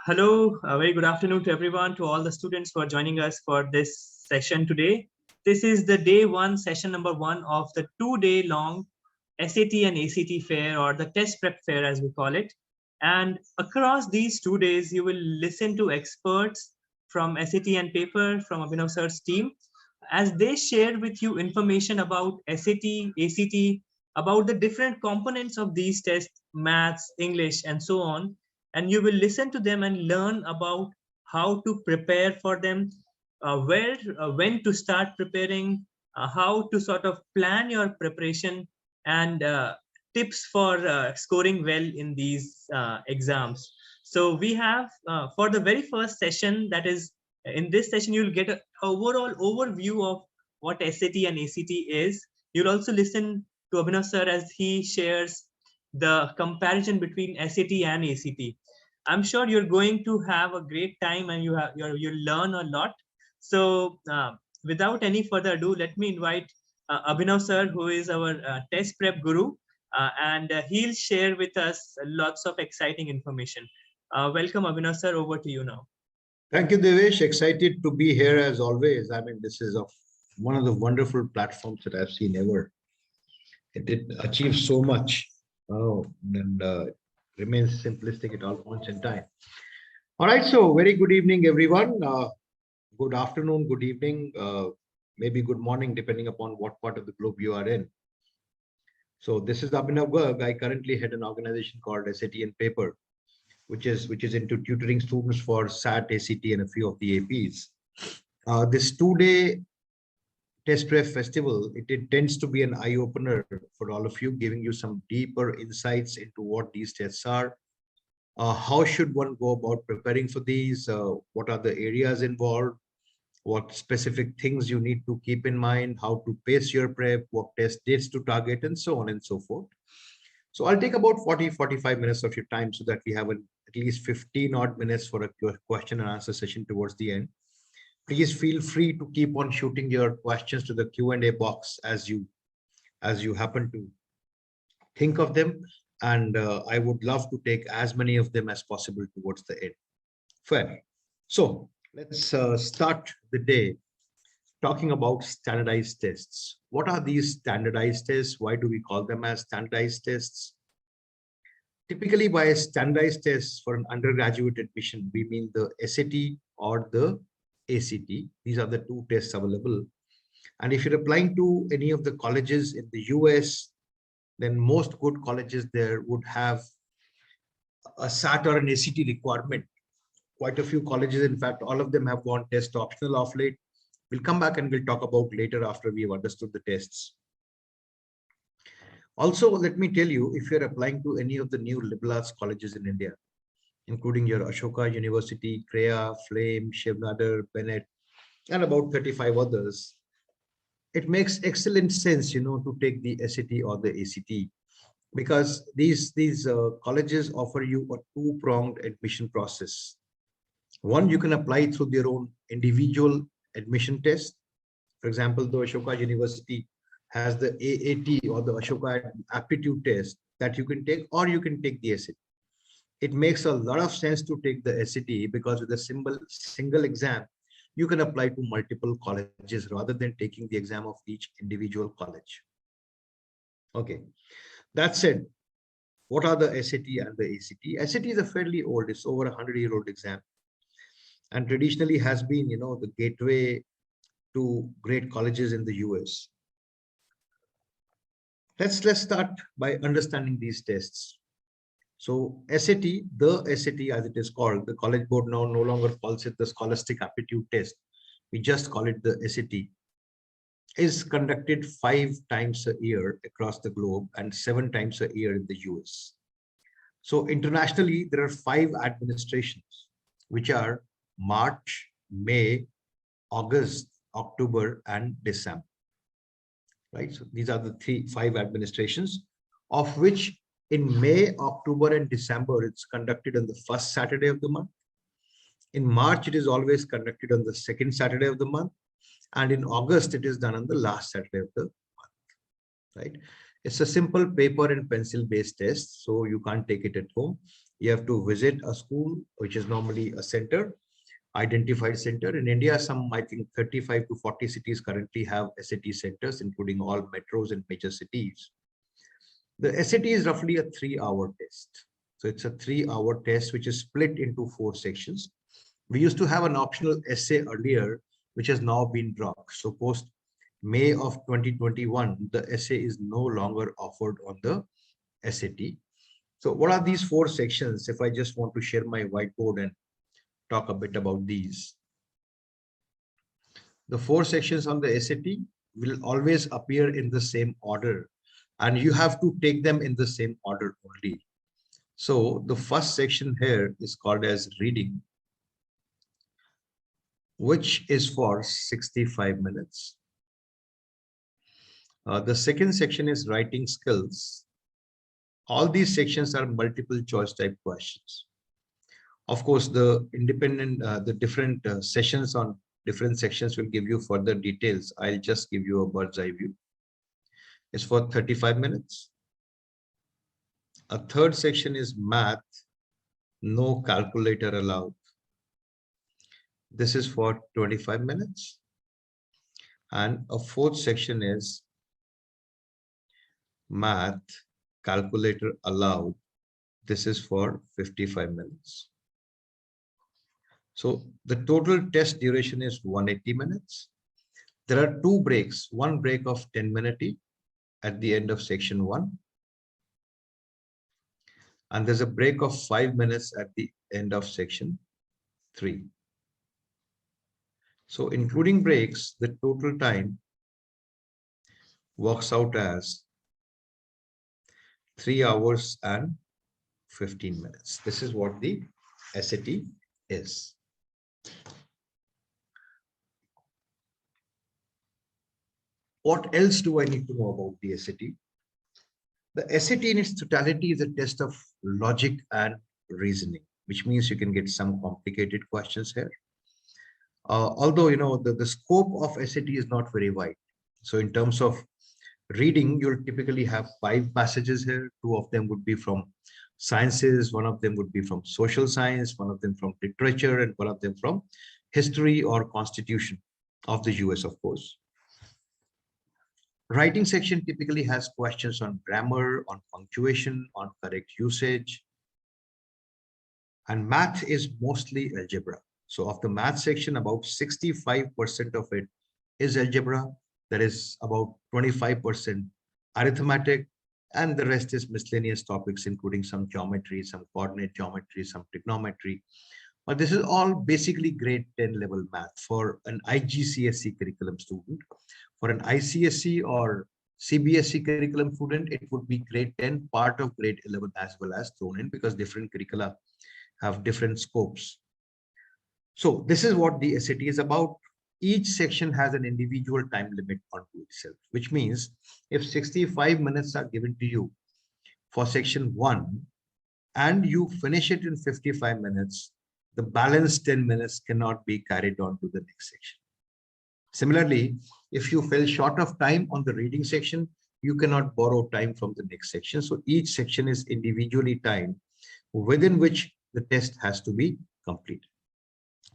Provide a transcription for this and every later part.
Hello, a very good afternoon to everyone, to all the students who are joining us for this session today. This is the day one, session number one of the 2-day long SAT and ACT fair, or the test prep fair as we call it. And across these 2 days, you will listen to experts from SAT and paper, from Abhinav sir's team, as they share with you information about SAT, ACT, about the different components of these tests, maths, English, and so on. And you will listen to them and learn about how to prepare for them, when to start preparing, how to sort of plan your preparation, and tips for scoring well in these exams. So we have, for the very first session, that is, in this session, you'll get an overall overview of what SAT and ACT is. You'll also listen to Abhinav sir as he shares the comparison between SAT and ACT. I'm sure you're going to have a great time, and you'll learn a lot. So without any further ado, let me invite Abhinav sir, who is our test prep guru, and he'll share with us lots of exciting information. Welcome, Abhinav sir. Over to you now. Thank you, Devesh. Excited to be here as always. I mean, this is one of the wonderful platforms that I've seen ever. It did achieve so much, and remains simplistic at all points in time. All right, so very good evening, everyone. Good afternoon, good evening, maybe good morning, depending upon what part of the globe you are in. So this is Abhinav Garg. I currently head an organization called SAT and Paper, which is into tutoring students for SAT, ACT, and a few of the APs. This 2-day test prep festival, it tends to be an eye-opener for all of you, giving you some deeper insights into what these tests are. How should one go about preparing for these? What are the areas involved? What specific things you need to keep in mind? How to pace your prep? What test dates to target? And so on and so forth. So I'll take about 40-45 minutes of your time so that we have at least 15 odd minutes for a question and answer session towards the end. Please feel free to keep on shooting your questions to the Q&A box as you happen to think of them. And I would love to take as many of them as possible towards the end. Fair. So let's start the day talking about standardized tests. What are these standardized tests? Why do we call them as standardized tests? Typically, by standardized tests for an undergraduate admission, we mean the SAT or the ACT. These are the two tests available. And if you're applying to any of the colleges in the US, then most good colleges there would have a SAT or an ACT requirement. Quite a few colleges, in fact, all of them have gone test optional of late. We'll come back and we'll talk about later after we've understood the tests. Also, let me tell you, if you're applying to any of the new liberal arts colleges in India, including your Ashoka University, CREA, Flame, Shiv Nadar, Bennett, and about 35 others, it makes excellent sense, to take the SAT or the ACT, because these colleges offer you a two-pronged admission process. One, you can apply through their own individual admission test. For example, the Ashoka University has the AAT or the Ashoka aptitude test that you can take, or you can take the SAT. It makes a lot of sense to take the SAT because with a single exam, you can apply to multiple colleges rather than taking the exam of each individual college. Okay, that said, what are the SAT and the ACT? SAT is a fairly old, it's over 100-year-old exam, and traditionally has been, the gateway to great colleges in the US. Let's start by understanding these tests. So SAT, the SAT as it is called, the College Board now no longer calls it the Scholastic Aptitude Test. We just call it the SAT. Is conducted 5 times a year across the globe and 7 times a year in the US. So internationally, there are 5 administrations, which are March, May, August, October, and December. Right? So these are the 5 administrations, of which in May, October, and December, it's conducted on the first Saturday of the month. In March, it is always conducted on the second Saturday of the month. And in August, it is done on the last Saturday of the month. Right? It's a simple paper and pencil based test, so you can't take it at home. You have to visit a school, which is normally a center, identified center. In India, some, I think 35 to 40 cities currently have SAT centers, including all metros and major cities. The SAT is roughly a 3-hour test. So it's a 3-hour test, which is split into 4 sections. We used to have an optional essay earlier, which has now been dropped. So post May of 2021, the essay is no longer offered on the SAT. So what are these 4 sections? If I just want to share my whiteboard and talk a bit about these. The 4 sections on the SAT will always appear in the same order, and you have to take them in the same order only. So the first section here is called as reading, which is for 65 minutes. The second section is writing skills. All these sections are multiple choice type questions. Of course, the different sessions on different sections will give you further details. I'll just give you a bird's eye view. It's for 35 minutes. A third section is math, no calculator allowed. This is for 25 minutes. And a fourth section is math, calculator allowed. This is for 55 minutes. So the total test duration is 180 minutes. There are 2 breaks, one break of 10 minutes at the end of section 1. And there's a break of 5 minutes at the end of section 3. So including breaks, the total time works out as 3 hours and 15 minutes. This is what the SAT is. What else do I need to know about the SAT? The SAT in its totality is a test of logic and reasoning, which means you can get some complicated questions here. Although, the scope of SAT is not very wide. So in terms of reading, you'll typically have 5 passages here. 2 of them would be from sciences, 1 of them would be from social science, 1 of them from literature, and 1 of them from history or constitution of the US, of course. Writing section typically has questions on grammar, on punctuation, on correct usage. And math is mostly algebra. So of the math section, about 65% of it is algebra. There is about 25% arithmetic, and the rest is miscellaneous topics, including some geometry, some coordinate geometry, some trigonometry. But this is all basically grade 10 level math for an IGCSE curriculum student. For an ICSE or CBSE curriculum student, it would be grade 10, part of grade 11 as well as thrown in, because different curricula have different scopes. So this is what the SAT is about. Each section has an individual time limit onto itself, which means if 65 minutes are given to you for section 1 and you finish it in 55 minutes, the balance 10 minutes cannot be carried on to the next section. Similarly, if you fell short of time on the reading section, you cannot borrow time from the next section. So each section is individually timed within which the test has to be completed.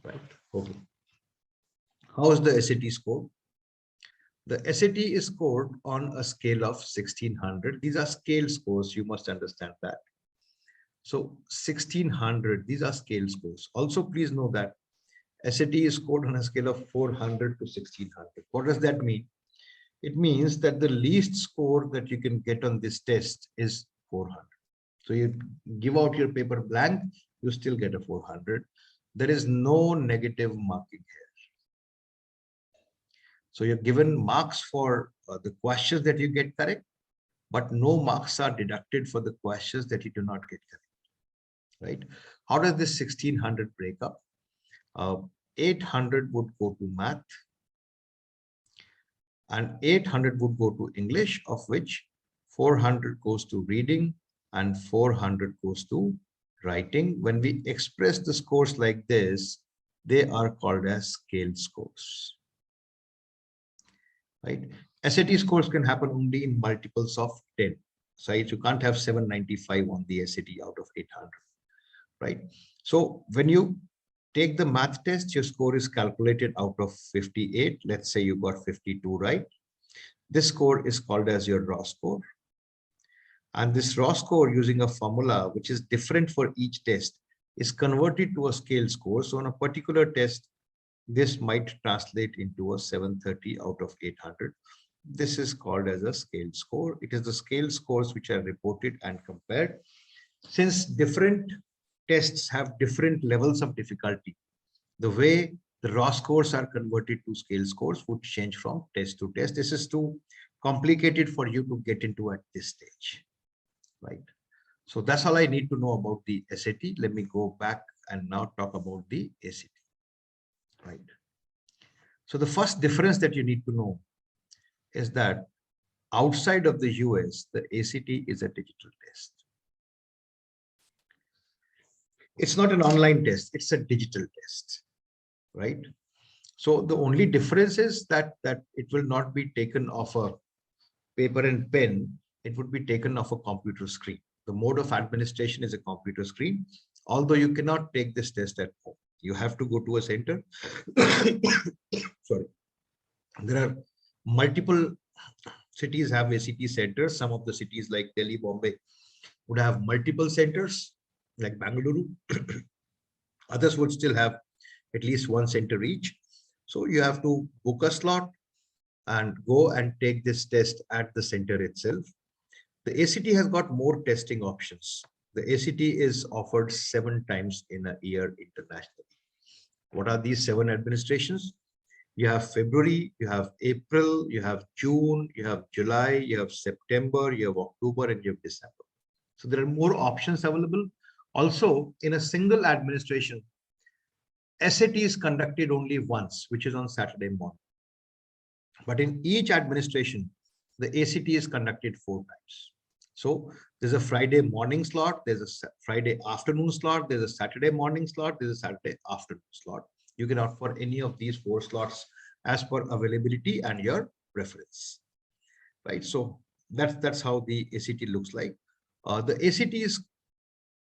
Right? Okay. How is the SAT scored? The SAT is scored on a scale of 1600. These are scale scores. You must understand that. So 1600, these are scale scores. Also, please know that SAT is scored on a scale of 400 to 1600. What does that mean? It means that the least score that you can get on this test is 400. So you give out your paper blank, you still get a 400. There is no negative marking here. So you're given marks for the questions that you get correct, but no marks are deducted for the questions that you do not get correct. Right? How does this 1600 break up? 800 would go to math, and 800 would go to English, of which 400 goes to reading and 400 goes to writing. When we express the scores like this, they are called as scale scores. Right? SAT scores can happen only in multiples of 10. So you can't have 795 on the SAT out of 800. right? So when you take the math test, your score is calculated out of 58. Let's say you got 52 right. This score is called as your raw score. And this raw score, using a formula which is different for each test, is converted to a scale score. So on a particular test, this might translate into a 730 out of 800. This is called as a scale score. It is the scale scores which are reported and compared. Since different tests have different levels of difficulty, the way the raw scores are converted to scale scores would change from test to test. This is too complicated for you to get into at this stage, right? So that's all I need to know about the SAT. Let me go back and now talk about the ACT, right? So the first difference that you need to know is that outside of the US, the ACT is a digital test. It's not an online test, it's a digital test, right? So the only difference is that it will not be taken off a paper and pen, it would be taken off a computer screen. The mode of administration is a computer screen, although you cannot take this test at home. You have to go to a center. Sorry. There are multiple cities have ACT centers. Some of the cities like Delhi, Bombay would have multiple centers like Bangalore. Others would still have at least one center each. So you have to book a slot and go and take this test at the center itself. The ACT has got more testing options. The ACT is offered 7 times in a year internationally. What are these 7 administrations? You have February, you have April, you have June, you have July, you have September, you have October, and you have December. So there are more options available. Also, in a single administration, SAT is conducted only once, which is on Saturday morning. But in each administration, the ACT is conducted 4 times. So there's a Friday morning slot, there's a Friday afternoon slot, there's a Saturday morning slot, there's a Saturday afternoon slot. You can opt for any of these 4 slots as per availability and your preference, right? So that's how the ACT looks like. The ACT is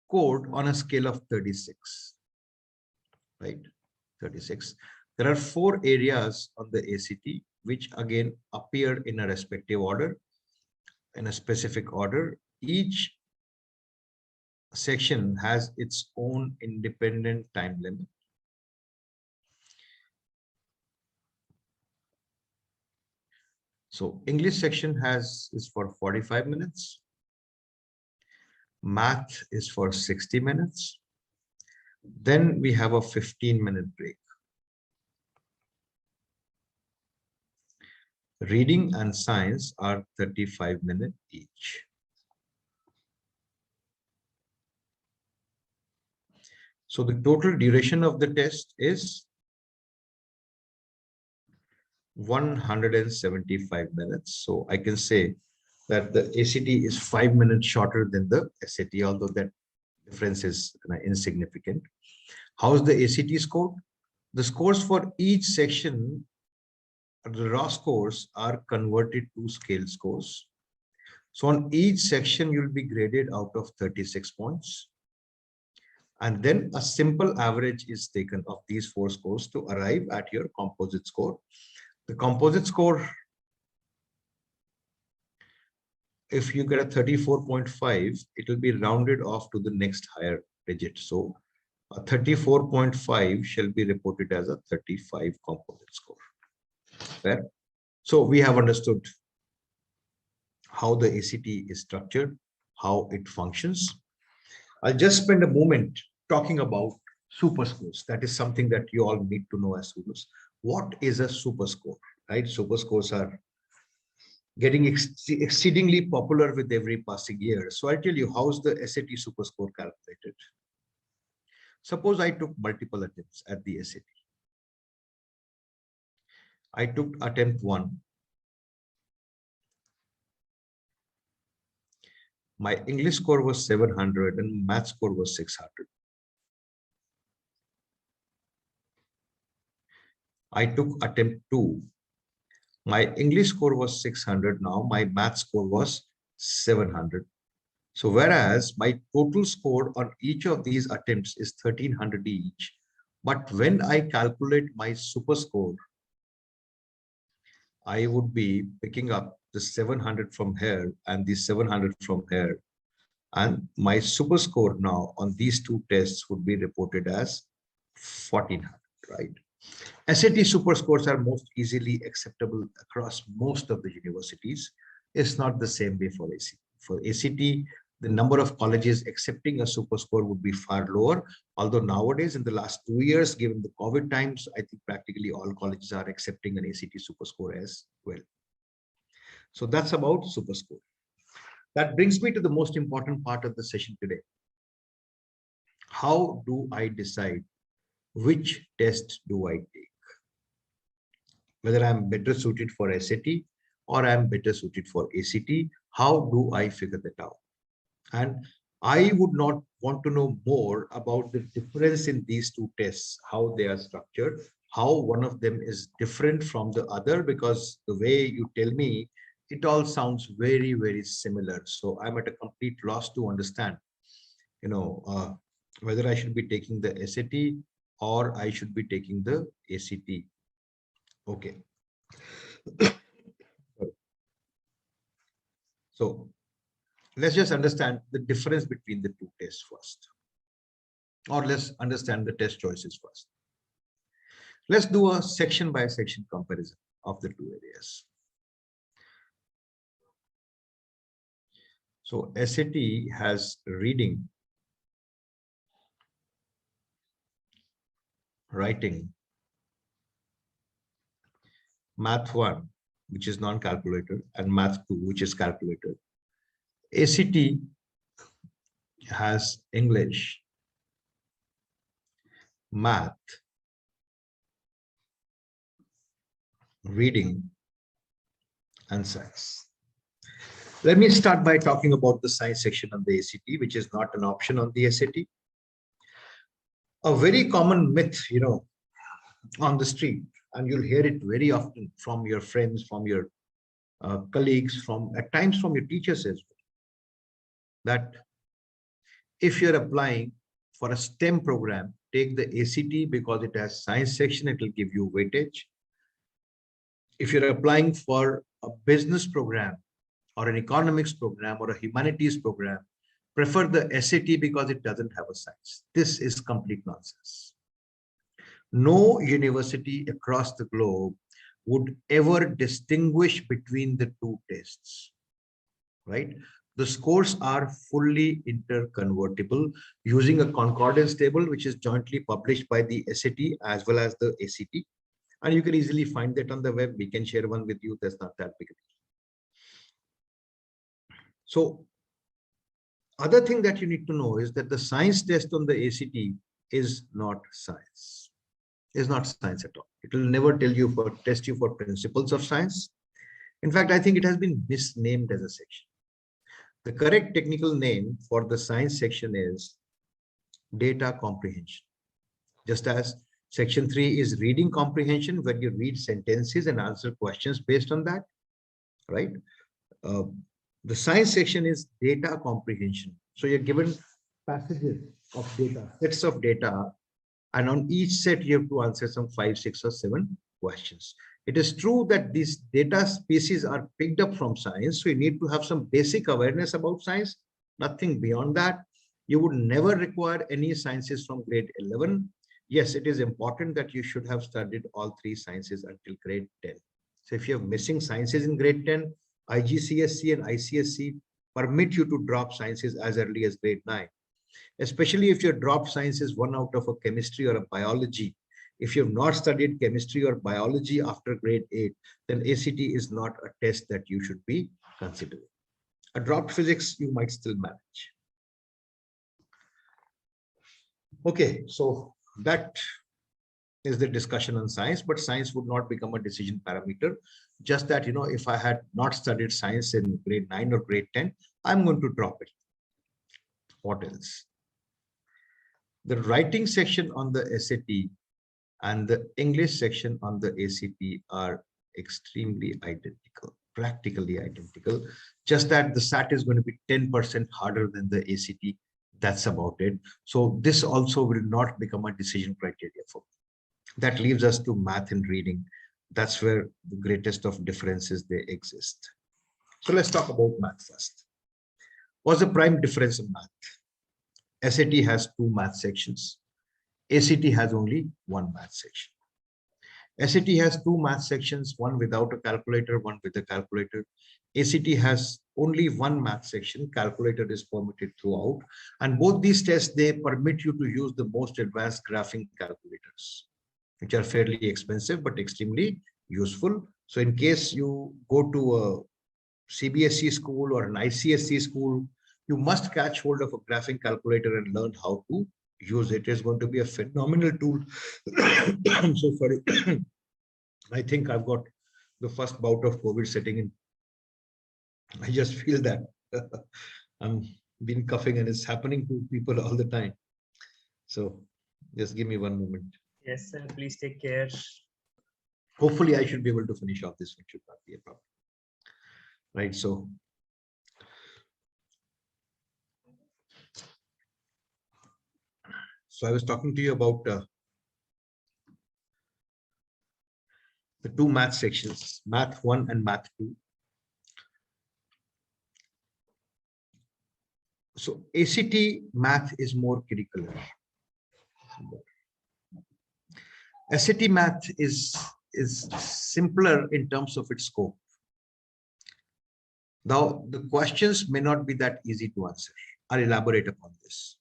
scored on a scale of 36, right? 36. There are 4 areas on the ACT which again appear in a respective order, in a specific order. Each section has its own independent time limit. So English section is for 45 minutes. Math is for 60 minutes. Then we have a 15-minute break. Reading and science are 35 minutes each. So the total duration of the test is 175 minutes. So I can say that the ACT is 5 minutes shorter than the SAT, although that difference is insignificant. How is the ACT scored? The scores for each section, the raw scores, are converted to scale scores. So on each section, you'll be graded out of 36 points. And then a simple average is taken of these 4 scores to arrive at your composite score. The composite score, if you get a 34.5, it will be rounded off to the next higher digit. So a 34.5 shall be reported as a 35 composite score. Fair? So we have understood how the ACT is structured, how it functions. I'll just spend a moment talking about super scores. That is something that you all need to know as students. What is a super score, right? Super scores are getting exceedingly popular with every passing year. So I'll tell you how's the SAT super score calculated. Suppose I took multiple attempts at the SAT. I took attempt 1. My English score was 700 and math score was 600. I took attempt 2. My English score was 600 now. My math score was 700. So whereas my total score on each of these attempts is 1300 each, but when I calculate my super score, I would be picking up the 700 from here and the 700 from here. And my super score now on these two tests would be reported as 1400, right? SAT super scores are most easily acceptable across most of the universities. It's not the same way for ACT. For ACT, the number of colleges accepting a super score would be far lower. Although nowadays, in the last 2 years, given the COVID times, I think practically all colleges are accepting an ACT super score as well. So that's about super score. That brings me to the most important part of the session today. How do I decide which test do I take? Whether I'm better suited for SAT or I'm better suited for ACT, how do I figure that out? And I would not want to know more about the difference in these two tests, how they are structured, how one of them is different from the other, because the way you tell me, it all sounds very, very similar. So I'm at a complete loss to understand, whether I should be taking the SAT or I should be taking the ACT. Okay. So let's just understand the difference between the two tests first. Or let's understand the test choices first. Let's do a section by section comparison of the two areas. So SAT has reading, writing, math 1, which is non-calculator, and math 2, which is calculator. ACT has English, math, reading, and science. Let me start by talking about the science section of the ACT, which is not an option on the SAT. A very common myth, on the street, and you'll hear it very often from your friends, from your colleagues, from at times from your teachers as well, that if you're applying for a STEM program, take the ACT because it has science section, it will give you weightage. If you're applying for a business program or an economics program or a humanities program, prefer the SAT because it doesn't have a science. This is complete nonsense. No university across the globe would ever distinguish between the two tests, right? The scores are fully interconvertible using a concordance table, which is jointly published by the SAT as well as the ACT. And you can easily find that on the web. We can share one with you. That's not that big. So other thing that you need to know is that the science test on the ACT is not science. Is not science at all. It will never test you for principles of science. In fact, I think it has been misnamed as a section. The correct technical name for the science section is data comprehension. Just as section 3 is reading comprehension, where you read sentences and answer questions based on that, right? The science section is data comprehension. So you're given passages of data, sets of data, and on each set you have to answer some 5, 6, or 7 questions. It is true that these data species are picked up from science, so you need to have some basic awareness about science, nothing beyond that. You would never require any sciences from grade 11. Yes, it is important that you should have studied all 3 sciences until grade 10. So if you're missing sciences in grade 10, IGCSE and ICSE permit you to drop sciences as early as grade 9. Especially if you drop sciences 1 out of a chemistry or a biology. If you have not studied chemistry or biology after grade 8, then ACT is not a test that you should be considering. A dropped physics, you might still manage. Okay, so that is the discussion on science, but science would not become a decision parameter. Just that, if I had not studied science in grade 9 or grade 10, I'm going to drop it. What else? The writing section on the SAT and the English section on the ACT are extremely identical. practically identical, just that the SAT is going to be 10% harder than the ACT. That's about it. So this also will not become a decision criteria for me. That leaves us to math and reading. That's where the greatest of differences they exist. So let's talk about math first. What's the prime difference in math? SAT has 2 math sections. ACT has only 1 math section. SAT has 2 math sections, one without a calculator, one with a calculator. ACT has only 1 math section, calculator is permitted throughout. And both these tests, they permit you to use the most advanced graphing calculators, which are fairly expensive, but extremely useful. So in case you go to a CBSE school or an ICSE school, you must catch hold of a graphing calculator and learn how to use it. It's going to be a phenomenal tool. I'm so sorry. I think I've got the first bout of COVID setting in. I just feel that I'm been coughing and it's happening to people all the time. So just give me one moment. Yes, sir. Please take care. Hopefully I should be able to finish off this one. Should not be a problem. Right. So I was talking to you about the 2 math sections, math 1 and math 2. So ACT math is more curricular. SAT math is simpler in terms of its scope. Now, the questions may not be that easy to answer. I'll elaborate upon this.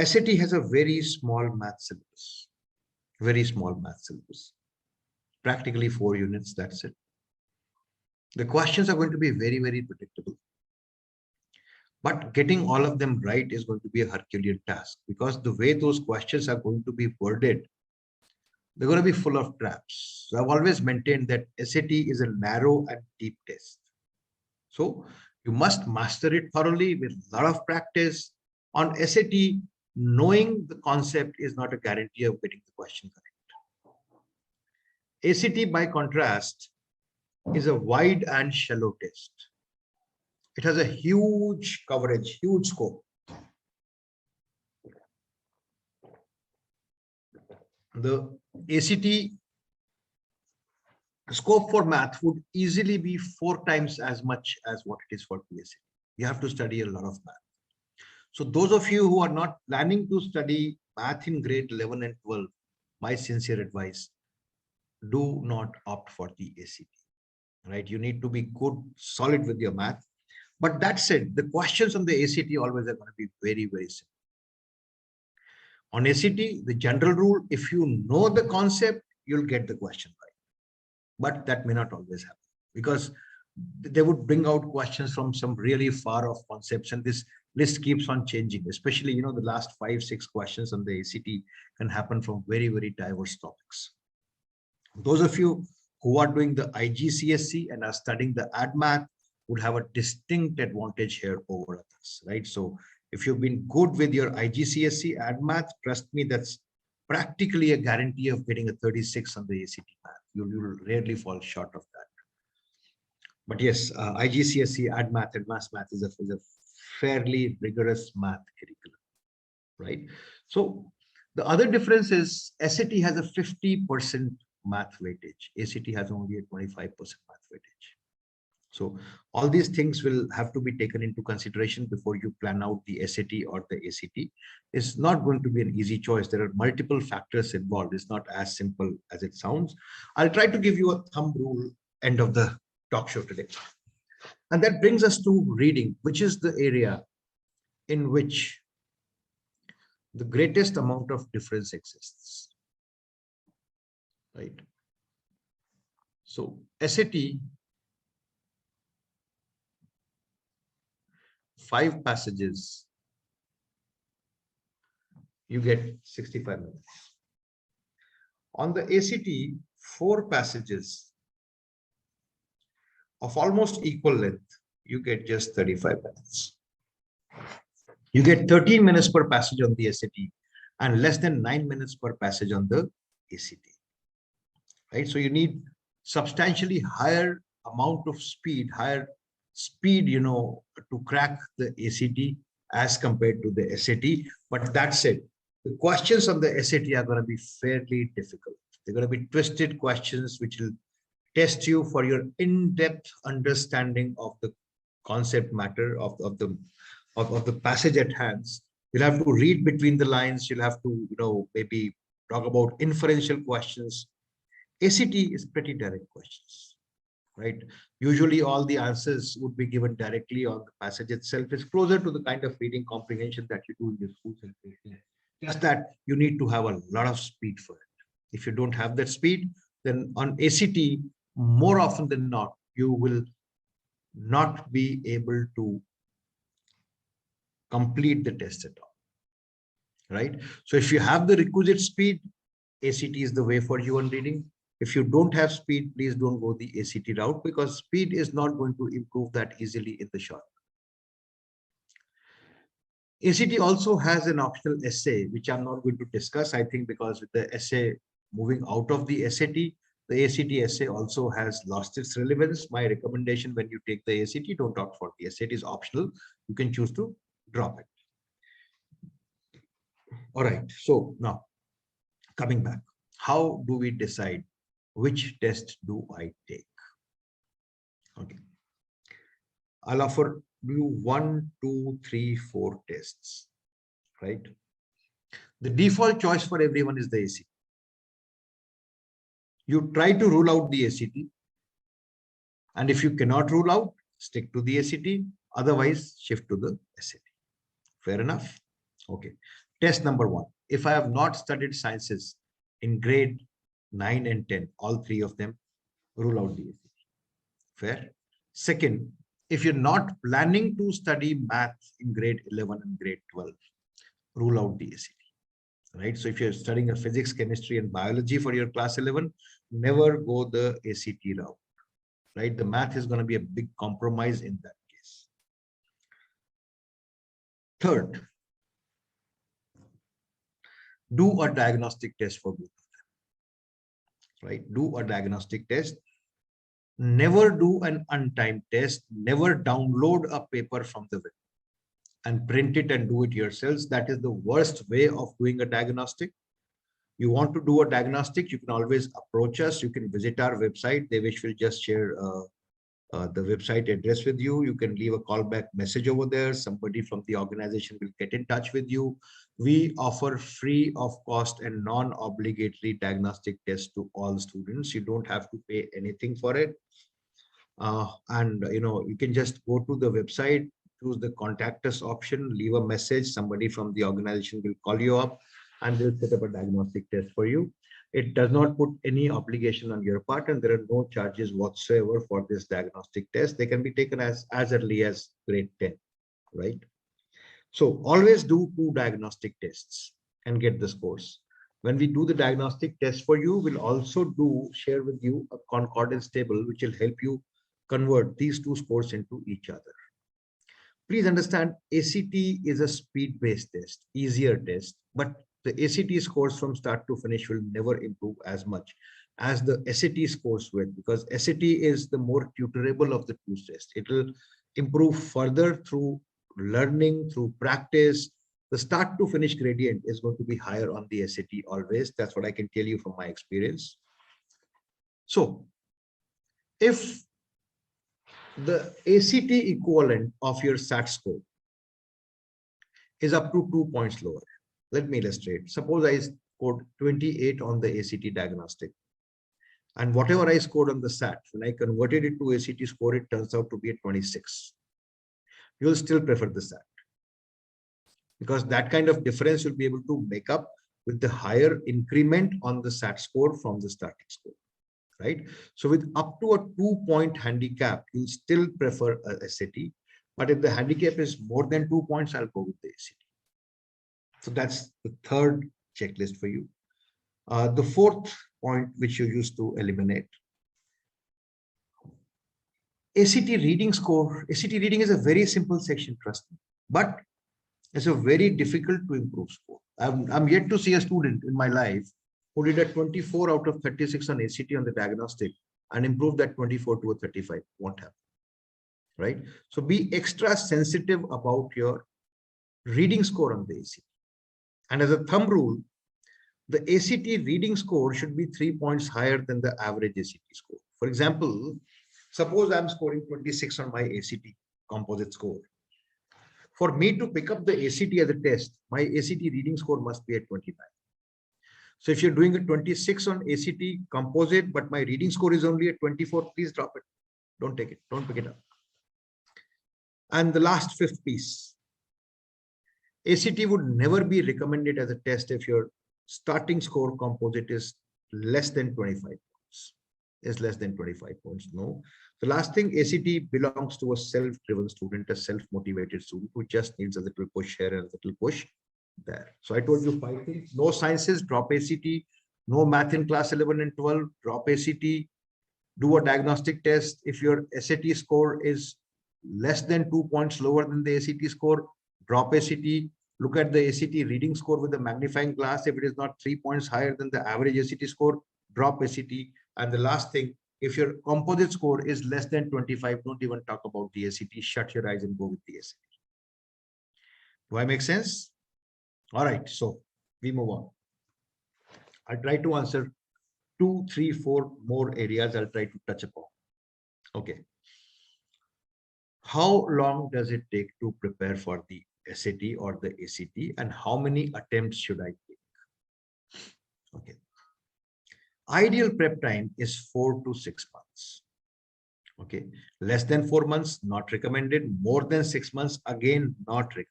SAT has a very small math syllabus, practically 4 units, that's it. The questions are going to be very, very predictable. But getting all of them right is going to be a Herculean task, because the way those questions are going to be worded, they're going to be full of traps. So I've always maintained that SAT is a narrow and deep test. So you must master it thoroughly with a lot of practice. On SAT, knowing the concept is not a guarantee of getting the question correct. ACT, by contrast, is a wide and shallow test. It has a huge coverage, huge scope. The ACT scope for math would easily be 4 times as much as what it is for PSAT. You have to study a lot of math. So those of you who are not planning to study math in grade 11 and 12, my sincere advice, do not opt for the ACT, right? You need to be good, solid with your math. But that said, the questions on the ACT always are going to be very, very simple. On ACT, the general rule, if you know the concept, you'll get the question right. But that may not always happen, because they would bring out questions from some really far off concepts, and this list keeps on changing, especially, the last 5-6 questions on the ACT can happen from very, very diverse topics. Those of you who are doing the IGCSE and are studying the AdMath would have a distinct advantage here over others, right? So if you've been good with your IGCSE AdMath, trust me, that's practically a guarantee of getting a 36 on the ACT math. You'll rarely fall short of that. But yes, IGCSE AdMath, advanced math is a fairly rigorous math curriculum, right? So the other difference is SAT has a 50% math weightage. ACT has only a 25% math weightage. So all these things will have to be taken into consideration before you plan out the SAT or the ACT. It's not going to be an easy choice. There are multiple factors involved. It's not as simple as it sounds. I'll try to give you a thumb rule end of the talk show today. And that brings us to reading, which is the area in which the greatest amount of difference exists, right? So SAT, 5 passages, you get 65 minutes. On the ACT, 4 passages of almost equal length, you get just 35 minutes. You get 13 minutes per passage on the SAT and less than 9 minutes per passage on the ACT, right? So you need substantially higher amount of speed, higher speed, to crack the ACT as compared to the SAT. But that said, the questions on the SAT are going to be fairly difficult. They're going to be twisted questions which will test you for your in-depth understanding of the concept matter of the passage at hand. You'll have to read between the lines. You'll have to, maybe talk about inferential questions. ACT is pretty direct questions, right? Usually all the answers would be given directly on the passage itself. It's closer to the kind of reading comprehension that you do in your schools and places. Just that you need to have a lot of speed for it. If you don't have that speed, then on ACT, more often than not, you will not be able to complete the test at all, right? So if you have the requisite speed, ACT is the way for you on reading. If you don't have speed, please don't go the ACT route, because speed is not going to improve that easily in the short. ACT also has an optional essay, which I'm not going to discuss, I think, because with the essay moving out of the SAT, the ACT essay also has lost its relevance. My recommendation when you take the ACT, don't opt for the SAT. Is optional. You can choose to drop it. All right. So now, coming back, how do we decide which test do I take? Okay. I'll offer you 1, 2, 3, 4 tests, right? The default choice for everyone is the ACT. You try to rule out the ACT, and if you cannot rule out, stick to the ACT. Otherwise, shift to the SAT. Fair enough? Okay. Test number 1. If I have not studied sciences in grade 9 and 10, all 3 of them, rule out the ACT. Fair? Second, if you're not planning to study math in grade 11 and grade 12, rule out the ACT. Right? So if you're studying a physics, chemistry, and biology for your class 11, never go the ACT route. Right? The math is going to be a big compromise in that case. Third, do a diagnostic test for both of them. Right? Do a diagnostic test. Never do an untimed test. Never download a paper from the web and print it and do it yourselves. That is the worst way of doing a diagnostic. You want to do a diagnostic, you can always approach us. You can visit our website. Devesh will just share the website address with you. You can leave a callback message over there. Somebody from the organization will get in touch with you. We offer free of cost and non-obligatory diagnostic tests to all students. You don't have to pay anything for it. You can just go to the website, choose the contact us option, leave a message. Somebody from the organization will call you up and they'll set up a diagnostic test for you. It does not put any obligation on your part, and there are no charges whatsoever for this diagnostic test. They can be taken as early as grade 10, right? So always do 2 diagnostic tests and get the scores. When we do the diagnostic test for you, we'll also share with you a concordance table, which will help you convert these 2 scores into each other. Please understand, ACT is a speed-based test, easier test, but the ACT scores from start to finish will never improve as much as the SAT scores will, because SAT is the more tutorable of the 2 tests. It will improve further through learning, through practice. The start to finish gradient is going to be higher on the SAT always. That's what I can tell you from my experience. So if the ACT equivalent of your SAT score is up to 2 points lower. Let me illustrate. Suppose I scored 28 on the ACT diagnostic, and whatever I scored on the SAT, when I converted it to ACT score, it turns out to be a 26. You'll still prefer the SAT, because that kind of difference you'll be able to make up with the higher increment on the SAT score from the starting score. Right? So with up to a 2-point handicap, you'll still prefer a SAT. But if the handicap is more than 2 points, I'll go with the ACT. So that's the third checklist for you. The fourth point, which you used to eliminate. ACT reading score. ACT reading is a very simple section, trust me. But it's a very difficult to improve score. I'm yet to see a student in my life who did a 24 out of 36 on ACT on the diagnostic and improve that 24 to a 35. Won't happen, right? So be extra sensitive about your reading score on the ACT. And as a thumb rule, the ACT reading score should be 3 points higher than the average ACT score. For example, suppose I'm scoring 26 on my ACT composite score. For me to pick up the ACT as a test, my ACT reading score must be at 29. So if you're doing a 26 on ACT composite, but my reading score is only at 24, please drop it. Don't take it. Don't pick it up. And the last fifth piece, ACT would never be recommended as a test if your starting score composite is less than 25 points. Is less than 25 points. No. The last thing, ACT belongs to a self-driven student, a self-motivated student who just needs a little push here and a little push there. So I told you 5 things. No sciences, drop ACT. No math in class 11 and 12, drop ACT. Do a diagnostic test. If your SAT score is less than 2 points lower than the ACT score, drop ACT. Look at the ACT reading score with the magnifying glass. If it is not 3 points higher than the average ACT score, drop ACT. And the last thing, if your composite score is less than 25, don't even talk about the ACT. Shut your eyes and go with the ACT. Do I make sense? All right, so we move on. I'll try to answer 2, 3, 4 more areas I'll try to touch upon. Okay. How long does it take to prepare for the SAT or the ACT, and how many attempts should I take? Okay. Ideal prep time is 4 to 6 months. Okay. Less than 4 months, not recommended. More than 6 months, again, not recommended.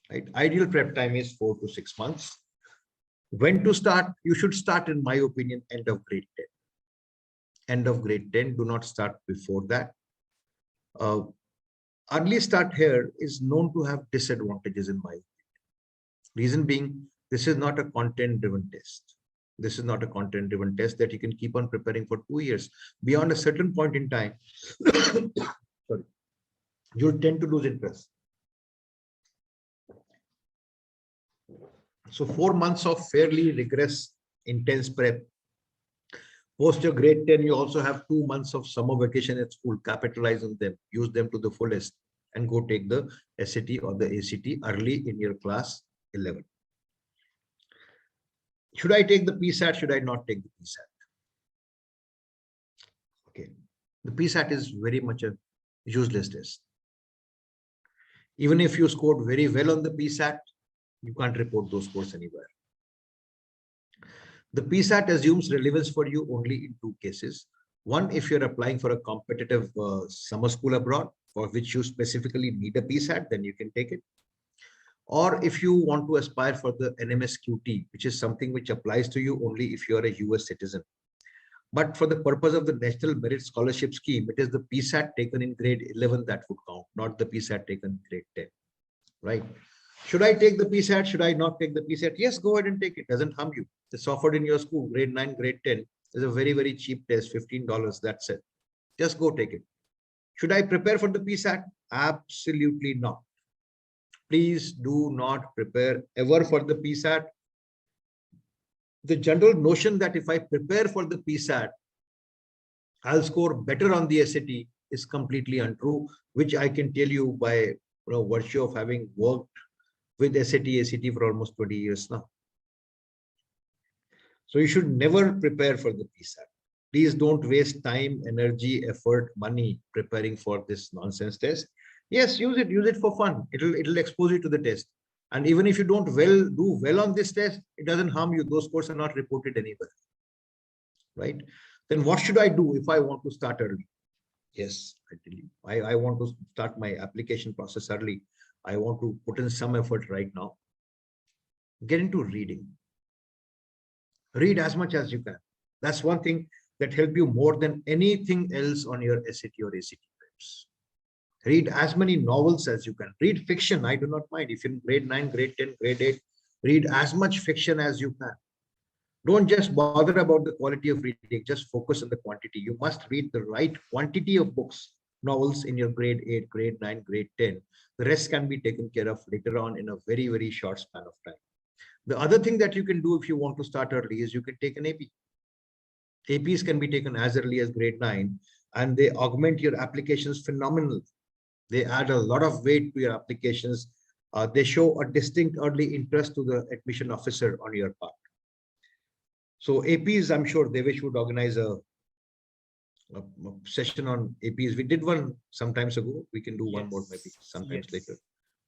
Right? Ideal prep time is 4 to 6 months. When to start? You should start, in my opinion, end of grade 10. End of grade 10. Do not start before that. Early start here is known to have disadvantages, in my opinion. Reason being, this is not a content-driven test. This is not a content-driven test that you can keep on preparing for 2 years. Beyond a certain point in time, sorry, you'll tend to lose interest. So 4 months of fairly rigorous, intense prep. Post your grade 10, you also have 2 months of summer vacation at school. Capitalize on them, use them to the fullest, and go take the SAT or the ACT early in your class 11. Should I take the PSAT? Should I not take the PSAT? Okay. The PSAT is very much a useless test. Even if you scored very well on the PSAT, you can't report those scores anywhere. The PSAT assumes relevance for you only in 2 cases. One, if you're applying for a competitive summer school abroad, for which you specifically need a PSAT, then you can take it. Or if you want to aspire for the NMSQT, which is something which applies to you only if you are a US citizen. But for the purpose of the National Merit Scholarship Scheme, it is the PSAT taken in grade 11 that would count, not the PSAT taken in grade 10, right? Should I take the PSAT? Should I not take the PSAT? Yes, go ahead and take it. Doesn't harm you. It's offered in your school, grade 9, grade 10. It's a very, very cheap test, $15. That's it. Just go take it. Should I prepare for the PSAT? Absolutely not. Please do not prepare ever for the PSAT. The general notion that if I prepare for the PSAT, I'll score better on the SAT is completely untrue, which I can tell you by virtue of having worked with SAT, ACT for almost 20 years now. So you should never prepare for the PSAT. Please don't waste time, energy, effort, money preparing for this nonsense test. Yes, use it for fun. It'll expose you to the test. And even if you don't do well on this test, it doesn't harm you. Those scores are not reported anywhere. Right? Then what should I do if I want to start early? Yes, I tell you, I want to start my application process early. I want to put in some effort right now. Get into reading. Read as much as you can. That's one thing that helps you more than anything else on your SAT or ACT preps. Read as many novels as you can. Read fiction. I do not mind. If you're in grade 9, grade 10, grade 8, read as much fiction as you can. Don't just bother about the quality of reading. Just focus on the quantity. You must read the right quantity of books, novels in your grade 8, grade 9, grade 10. The rest can be taken care of later on in a very, very short span of time. The other thing that you can do if you want to start early is you can take an AP. APs can be taken as early as grade 9, and they augment your applications phenomenally. They add a lot of weight to your applications. They show a distinct early interest to the admission officer on your part. So APs, I'm sure Devesh would organize a session on APs. We did one sometimes ago. We can do one more maybe sometimes later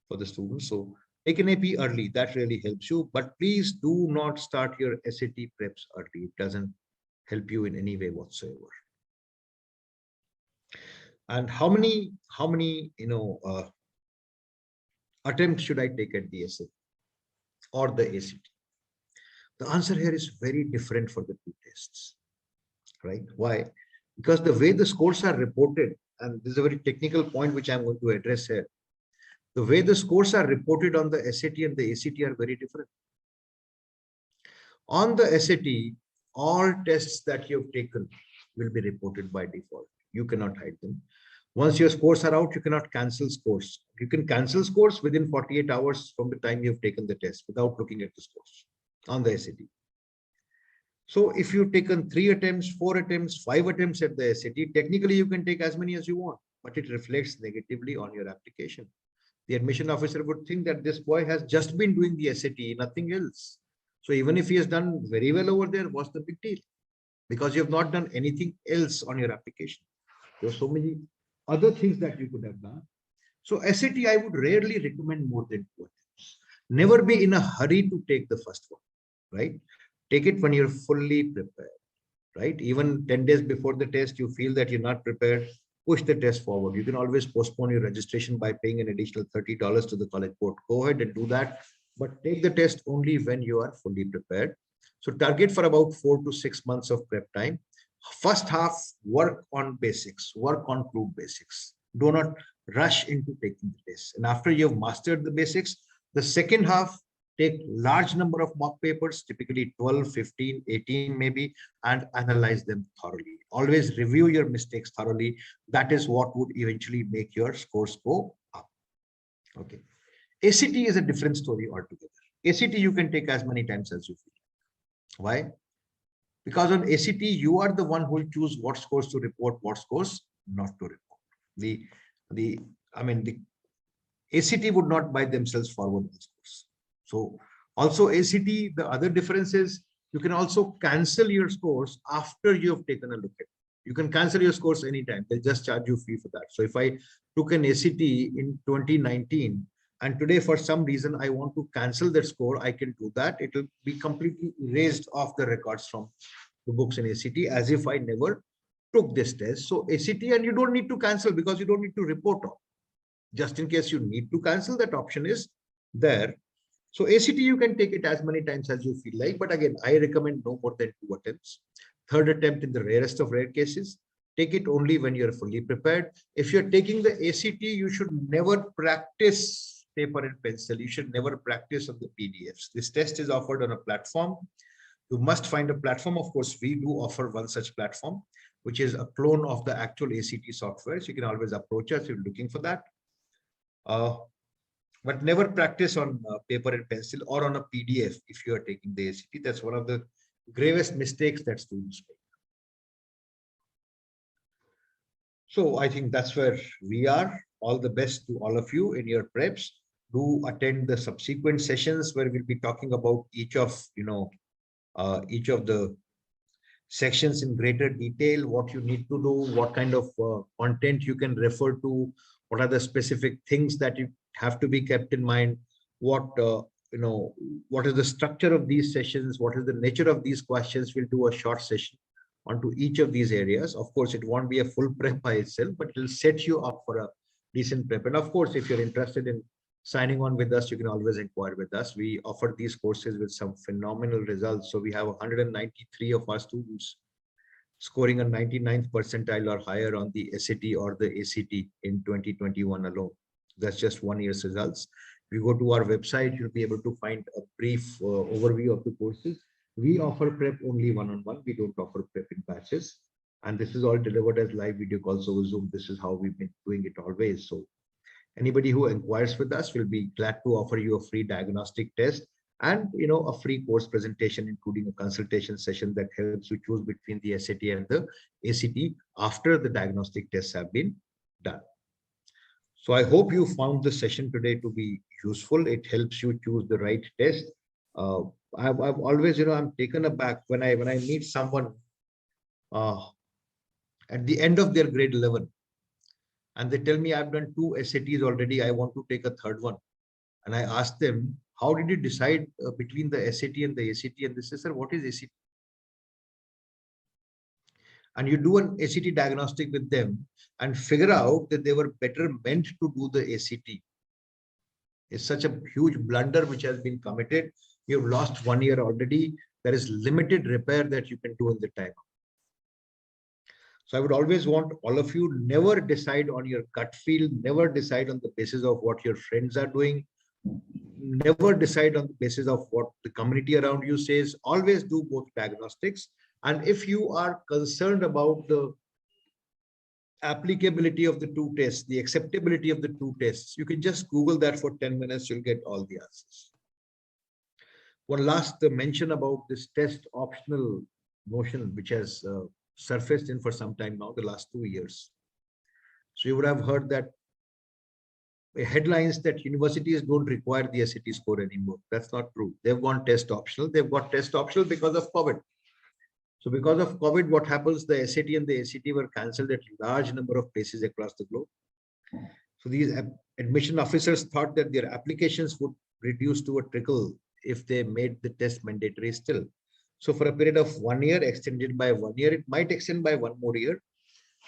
for the students. So take an AP early. That really helps you. But please do not start your SAT preps early. It doesn't help you in any way whatsoever. And how many attempts should I take at the SAT or the ACT? The answer here is very different for the two tests, right? Why? Because the way the scores are reported, and this is a very technical point which I'm going to address here. The way the scores are reported on the SAT and the ACT are very different. On the SAT, all tests that you've taken will be reported by default. You cannot hide them. Once your scores are out, you cannot cancel scores. You can cancel scores within 48 hours from the time you've taken the test without looking at the scores on the SAT. So if you've taken 3 attempts, 4 attempts, 5 attempts at the SAT, technically you can take as many as you want, but it reflects negatively on your application. The admission officer would think that this boy has just been doing the SAT, nothing else. So even if he has done very well over there, what's the big deal? Because you have not done anything else on your application. There are so many other things that you could have done. So SAT, I would rarely recommend more than 2 attempts. Never be in a hurry to take the first one, right? Take it when you're fully prepared, right? Even 10 days before the test, you feel that you're not prepared, push the test forward. You can always postpone your registration by paying an additional $30 to the college board. Go ahead and do that, but take the test only when you are fully prepared. So target for about 4 to 6 months of prep time. First half, work on basics, work on crude basics. Do not rush into taking the test. And after you've mastered the basics, the second half, take large number of mock papers, typically 12, 15, 18 maybe, and analyze them thoroughly. Always review your mistakes thoroughly. That is what would eventually make your scores go up. Okay. ACT is a different story altogether. ACT you can take as many times as you feel. Why? Because on ACT, you are the one who will choose what scores to report, what scores not to report. The ACT would not by themselves forward the scores. So also ACT, the other difference is you can also cancel your scores after you have taken a look at it. You can cancel your scores anytime. They'll just charge you fee for that. So if I took an ACT in 2019 and today for some reason I want to cancel that score, I can do that. It will be completely erased off the records from the books in ACT as if I never took this test. So ACT, and you don't need to cancel because you don't need to report on. Just in case you need to cancel, that option is there. So ACT, you can take it as many times as you feel like, but again, I recommend no more than 2 attempts. Third attempt in the rarest of rare cases. Take it only when you're fully prepared. If you're taking the ACT, you should never practice paper and pencil. You should never practice on the PDFs. This test is offered on a platform. You must find a platform. Of course, we do offer one such platform, which is a clone of the actual ACT software. So you can always approach us if you're looking for that. But never practice on paper and pencil or on a PDF if you are taking the ACT. That's one of the gravest mistakes that students make. So I think that's where we are. All the best to all of you in your preps. Do attend the subsequent sessions where we'll be talking about each of the sections in greater detail, what you need to do, what kind of content you can refer to, what are the specific things that you have to be kept in mind, what is the structure of these sessions, what is the nature of these questions. We'll do a short session onto each of these areas. Of course, it won't be a full prep by itself, but it will set you up for a decent prep. And of course, if you're interested in signing on with us, you can always inquire with us. We offer these courses with some phenomenal results. So we have 193 of our students scoring a 99th percentile or higher on the SAT or the ACT in 2021 alone. That's just 1 year's results. If you go to our website, you'll be able to find a brief overview of the courses. We offer prep only one-on-one. We don't offer prep in batches. And this is all delivered as live video calls over Zoom. This is how we've been doing it always. So anybody who inquires with us will be glad to offer you a free diagnostic test and a free course presentation, including a consultation session that helps you choose between the SAT and the ACT after the diagnostic tests have been done. So I hope you found the session today to be useful. It helps you choose the right test. Uh, I've always, I'm taken aback when I meet someone uh, at the end of their grade 11, and they tell me, I've done 2 SATs already, I want to take a third one. And I asked them, how did you decide between the SAT and the ACT? And they say, sir, what is ACT? And you do an ACT diagnostic with them and figure out that they were better meant to do the ACT. It's such a huge blunder which has been committed. You've lost 1 year already. There is limited repair that you can do in the time. So I would always want all of you, never decide on your gut feel, never decide on the basis of what your friends are doing, never decide on the basis of what the community around you says. Always do both diagnostics. And if you are concerned about the applicability of the 2 tests, the acceptability of the 2 tests, you can just Google that for 10 minutes, you'll get all the answers. One last mention about this test optional notion, which has surfaced in for some time now, the last 2 years. So you would have heard that headlines that universities don't require the SAT score anymore. That's not true. They've gone test optional. They've got test optional because of COVID. So because of COVID, what happens? The SAT and the ACT were cancelled at a large number of places across the globe. So these admission officers thought that their applications would reduce to a trickle if they made the test mandatory still. So for a period of 1 year, extended by 1 year, it might extend by 1 more year.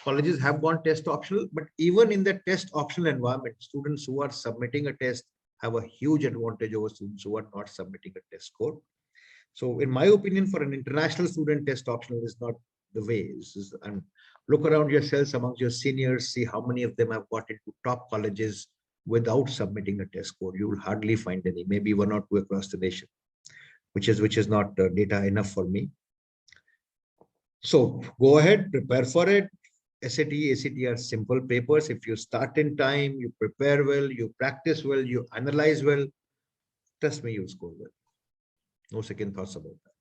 Colleges have gone test optional, but even in the test optional environment, students who are submitting a test have a huge advantage over students who are not submitting a test score. So in my opinion, for an international student, test optional is not the way. And look around yourselves amongst your seniors, see how many of them have got into top colleges without submitting a test score. You will hardly find any, maybe 1 or 2 across the nation, which is not data enough for me. So go ahead, prepare for it. SAT, ACT are simple papers. If you start in time, you prepare well, you practice well, you analyze well, trust me, you'll score well. No second thoughts about that.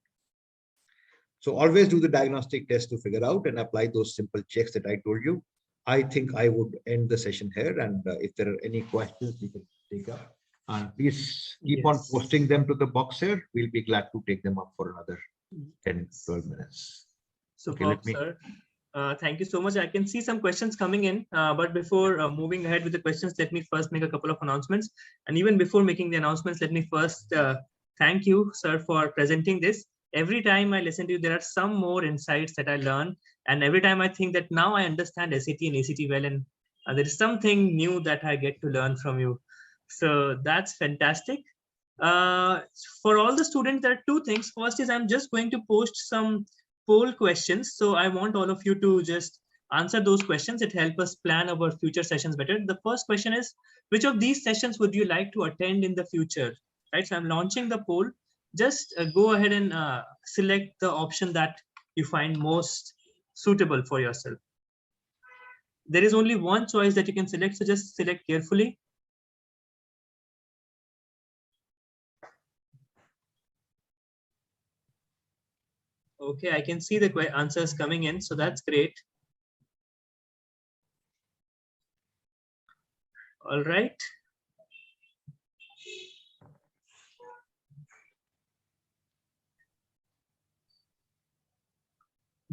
So always do the diagnostic test to figure out and apply those simple checks that I told you. I think I would end the session here. And if there are any questions, we can take up. And please keep on posting them to the box here. We'll be glad to take them up for another 10, 12 minutes. So, okay, sir. Thank you so much. I can see some questions coming in, but before moving ahead with the questions, let me first make a couple of announcements. And even before making the announcements, let me first thank you, sir, for presenting this. Every time I listen to you, there are some more insights that I learn. And every time I think that now I understand SAT and ACT well, and there is something new that I get to learn from you. So that's fantastic. For all the students, there are 2 things. First is I'm just going to post some poll questions. So I want all of you to just answer those questions. It helps us plan our future sessions better. The first question is, which of these sessions would you like to attend in the future? Right. So I'm launching the poll. Just go ahead and select the option that you find most suitable for yourself. There is only one choice that you can select. So just select carefully. Okay, I can see the answers coming in, so that's great. All right.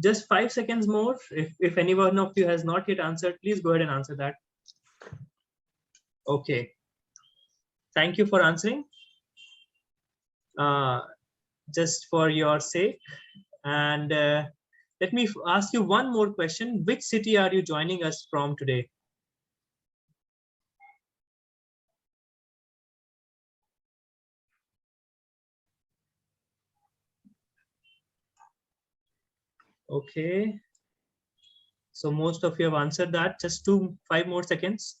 Just 5 seconds more. If any one of you has not yet answered, please go ahead and answer that. Okay. Thank you for answering. Just for your sake. And let me ask you one more question. Which city are you joining us from today? Okay. So most of you have answered that. Just 5 more seconds.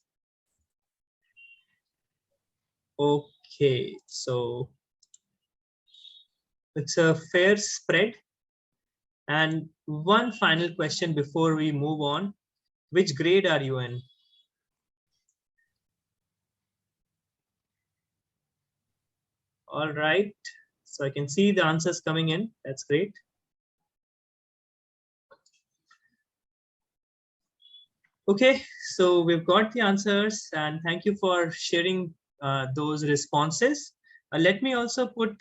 Okay. So it's a fair spread. And one final question before we move on. Which grade are you in? All right. So I can see the answers coming in. That's great. Okay, so we've got the answers, and thank you for sharing those responses. Let me also put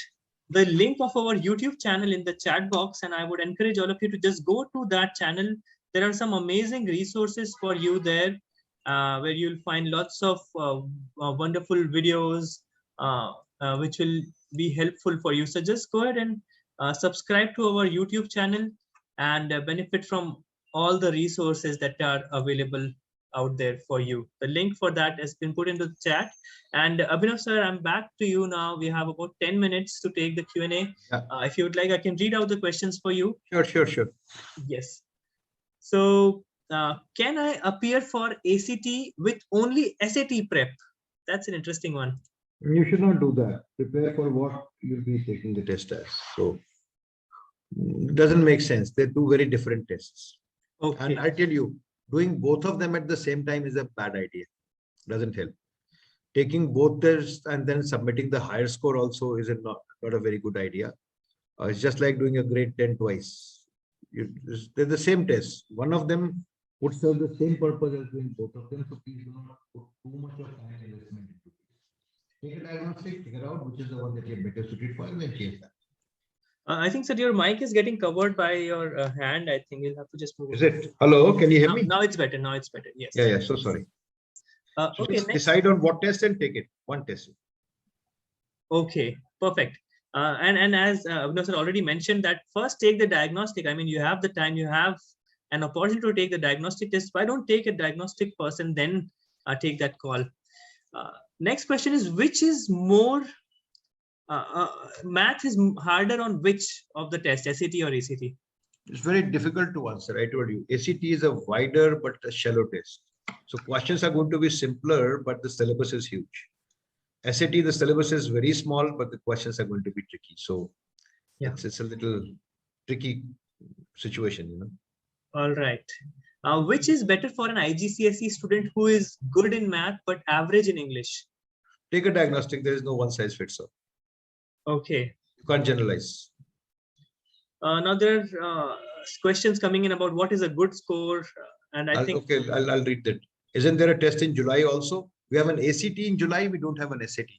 the link of our YouTube channel in the chat box, and I would encourage all of you to just go to that channel. There are some amazing resources for you there, where you'll find lots of wonderful videos, which will be helpful for you. So just go ahead and subscribe to our YouTube channel and benefit from all the resources that are available out there for you. The link for that has been put into the chat. And Abhinav sir, I'm back to you now. We have about 10 minutes to take the Q&A. Yeah. If you would like, I can read out the questions for you. Sure. Yes. So can I appear for ACT with only SAT prep? That's an interesting one. You should not do that. Prepare for what you'll be taking the test as. So it doesn't make sense. They're two very different tests. Okay. And I tell you, doing both of them at the same time is a bad idea. Doesn't help. Taking both tests and then submitting the higher score also is not a very good idea. It's just like doing a grade 10 twice. They're the same test. One of them would serve the same purpose as doing both of them. So please do not put too much of time investment into it. Take a diagnostic, figure out which is the one that you're better suited for, and then change that. I think that your mic is getting covered by your hand. I think you'll have to just move. Is it? Hello, can you hear me? Now it's better. Now it's better. Yes. Yeah. So sorry. So Okay. just decide on what test and take it. One test. Okay. Perfect. And as Abhinav sir already mentioned, that first take the diagnostic. I mean, you have the time, you have an opportunity to take the diagnostic test. Why don't take a diagnostic first and then take that call? Next question is, which is more, math is harder on which of the test, SAT or ACT? It's very difficult to answer. I told you, ACT is a wider but a shallow test. So questions are going to be simpler, but the syllabus is huge. SAT, the syllabus is very small, but the questions are going to be tricky. So yeah, it's a little tricky situation, you know. All right. Which is better for an IGCSE student who is good in math but average in English? Take a diagnostic. There is no one size fits all. Okay. You can't generalize. Now there are questions coming in about what is a good score, and I think. Okay, I'll read that. Isn't there a test in July also? We have an ACT in July. We don't have an SAT.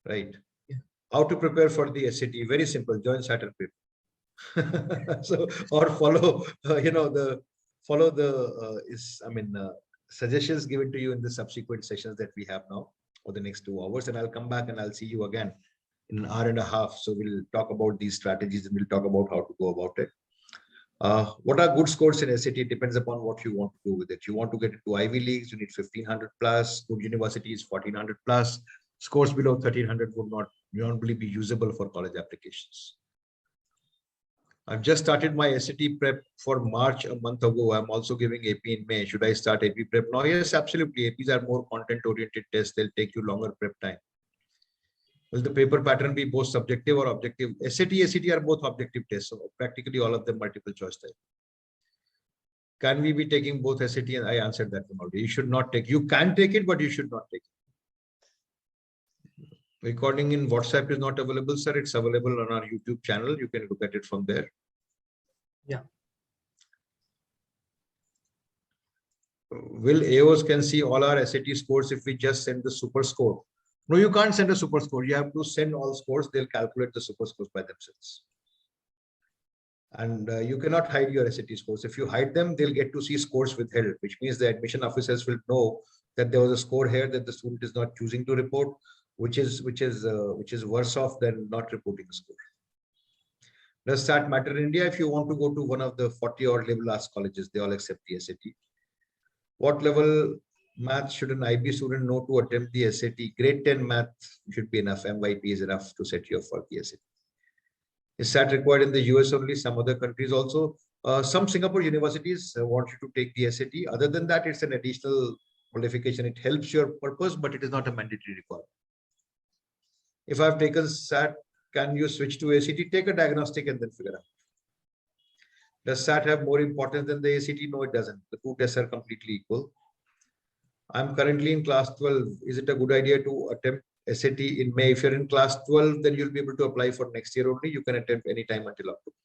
Right. Yeah. How to prepare for the SAT? Very simple. Join SatNPaper. So, or follow, suggestions given to you in the subsequent sessions that we have now for the next 2 hours. And I'll come back and I'll see you again in an hour and a half. So we'll talk about these strategies and we'll talk about how to go about it. What are good scores in SAT? It depends upon what you want to do with it. You want to get into Ivy Leagues, you need 1500 plus. Good universities, 1400 plus. Scores below 1300 would not normally be usable for college applications. I've just started my SAT prep for March a month ago. I'm also giving AP in May. Should I start AP prep now? Yes, absolutely. APs are more content-oriented tests. They'll take you longer prep time. Will the paper pattern be both subjective or objective? SAT, ACT are both objective tests. So practically all of them multiple choice type. Can we be taking both SAT? And I answered that one already. You should not take. You can take it, but you should not take it. Recording in WhatsApp is not available, sir. It's available on our YouTube channel. You can look at it from there. Yeah. Will AOs can see all our SAT scores if we just send the super score? No, you can't send a super score. You have to send all scores. They'll calculate the super scores by themselves. And you cannot hide your SAT scores. If you hide them, they'll get to see scores withheld, which means the admission officers will know that there was a score here that the student is not choosing to report, which is worse off than not reporting a score. Does SAT matter in India? If you want to go to one of the 40 or liberal arts colleges, they all accept the SAT. What level math should an IB student know to attempt the SAT? Grade 10 math should be enough. MYP is enough to set you up for the SAT. Is SAT required in the US only? Some other countries also. Some Singapore universities want you to take the SAT. Other than that, it's an additional qualification. It helps your purpose, but it is not a mandatory requirement. If I've taken SAT, can you switch to ACT? Take a diagnostic and then figure out. Does SAT have more importance than the ACT? No, it doesn't. The two tests are completely equal. I'm currently in class 12. Is it a good idea to attempt SAT in May. If you're in class 12, then you'll be able to apply for next year only. You can attempt anytime until October.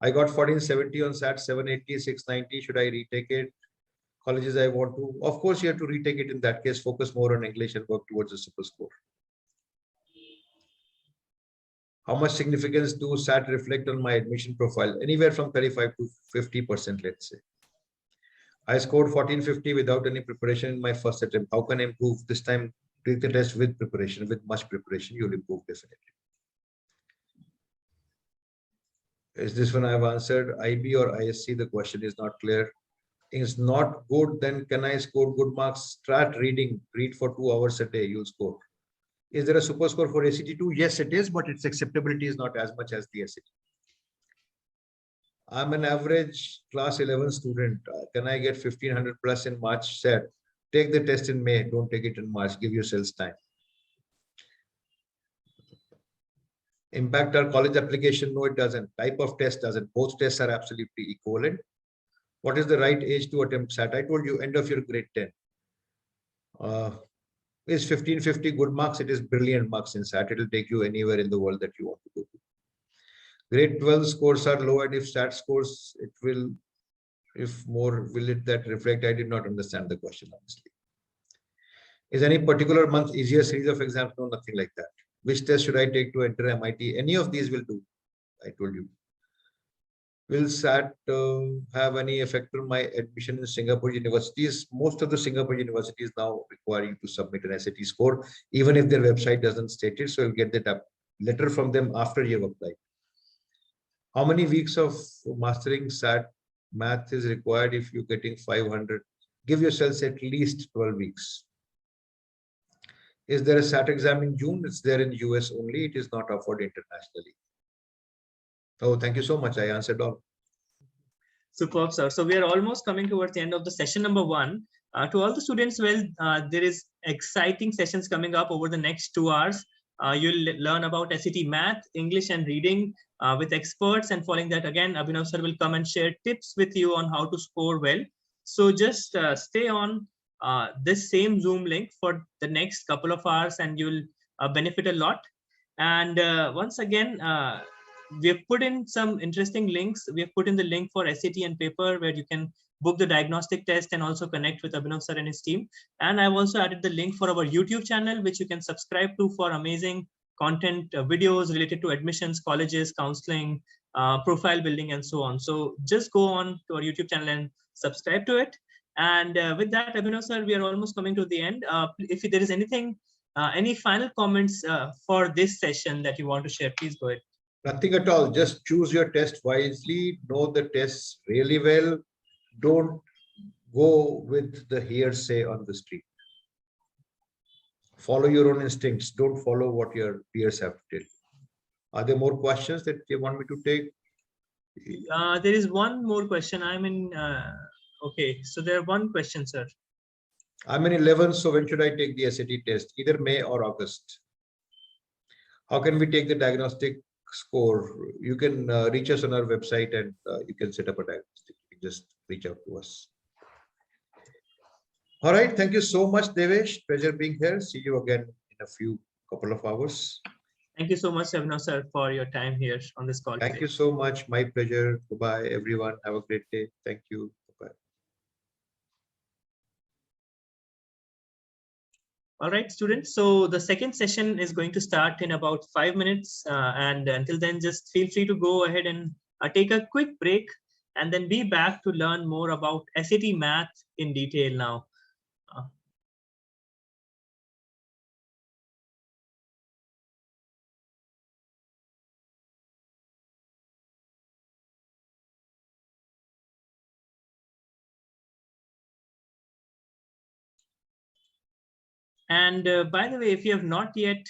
I got 1470 on SAT, 780, 690. Should I retake it? Colleges I want to. Of course, you have to retake it in that case. Focus more on English and work towards a super score. How much significance do SAT reflect on my admission profile? Anywhere from 35 to 50%, let's say. I scored 1450 without any preparation in my first attempt. How can I improve this time? Take the test with preparation, with much preparation, you'll improve definitely. Is this one I've answered? IB or ISC? The question is not clear. Is not good, then can I score good marks? Start reading. Read for 2 hours a day. You'll score. Is there a super score for ACT2? Yes, it is, but its acceptability is not as much as the SAT. I'm an average class 11 student. Can I get 1500 plus in March set? Take the test in May. Don't take it in March. Give yourselves time. Impact our college application? No, it doesn't. Type of test doesn't. Both tests are absolutely equivalent. What is the right age to attempt SAT? I told you, end of your grade 10. Is 1550 good marks? It is brilliant marks in SAT. It will take you anywhere in the world that you want to go to. Grade 12 scores are low, and if SAT scores, it will, if more, will it that reflect? I did not understand the question, honestly. Is any particular month easier series of exams? No, nothing like that. Which test should I take to enter MIT? Any of these will do. I told you. Will SAT have any effect on my admission in Singapore universities? Most of the Singapore universities now require you to submit an SAT score, even if their website doesn't state it. So you'll get that letter from them after you've applied. How many weeks of mastering SAT math is required if you're getting 500? Give yourselves at least 12 weeks. Is there a SAT exam in June? It's there in US only. It is not offered internationally. Oh, thank you so much. I answered all. Superb, sir. So we are almost coming towards the end of the session number 1. To all the students, well, there is exciting sessions coming up over the next 2 hours. You'll learn about SAT math, English and reading with experts, and following that again, Abhinav sir will come and share tips with you on how to score well. So just stay on this same Zoom link for the next couple of hours and you'll benefit a lot. And once again, we have put in some interesting links. We have put in the link for SAT and paper where you can book the diagnostic test and also connect with Abhinav sir and his team. And I've also added the link for our YouTube channel, which you can subscribe to for amazing content videos related to admissions, colleges, counseling, profile building, and so on. So just go on to our YouTube channel and subscribe to it. And with that, Abhinav sir, we are almost coming to the end. If there is anything, any final comments for this session that you want to share, please go ahead. Nothing at all. Just choose your test wisely. Know the tests really well. Don't go with the hearsay on the street. Follow your own instincts. Don't follow what your peers have to tell you. Are there more questions that you want me to take? There is one more question. I'm in. Okay, so there are one question, sir. I'm in 11, so when should I take the SAT test? Either May or August. How can we take the diagnostic score? You can reach us on our website and you can set up a diagnostic. You can just reach out to us. All right. Thank you so much, Devesh. Pleasure being here. See you again in a couple of hours. Thank you so much, Abhinav sir, for your time here on this call. Thank you so much. My pleasure. Goodbye, everyone. Have a great day. Thank you. Bye. All right, students. So the second session is going to start in about 5 minutes. And until then, just feel free to go ahead and take a quick break and then be back to learn more about SAT math in detail now. And by the way, if you have not yet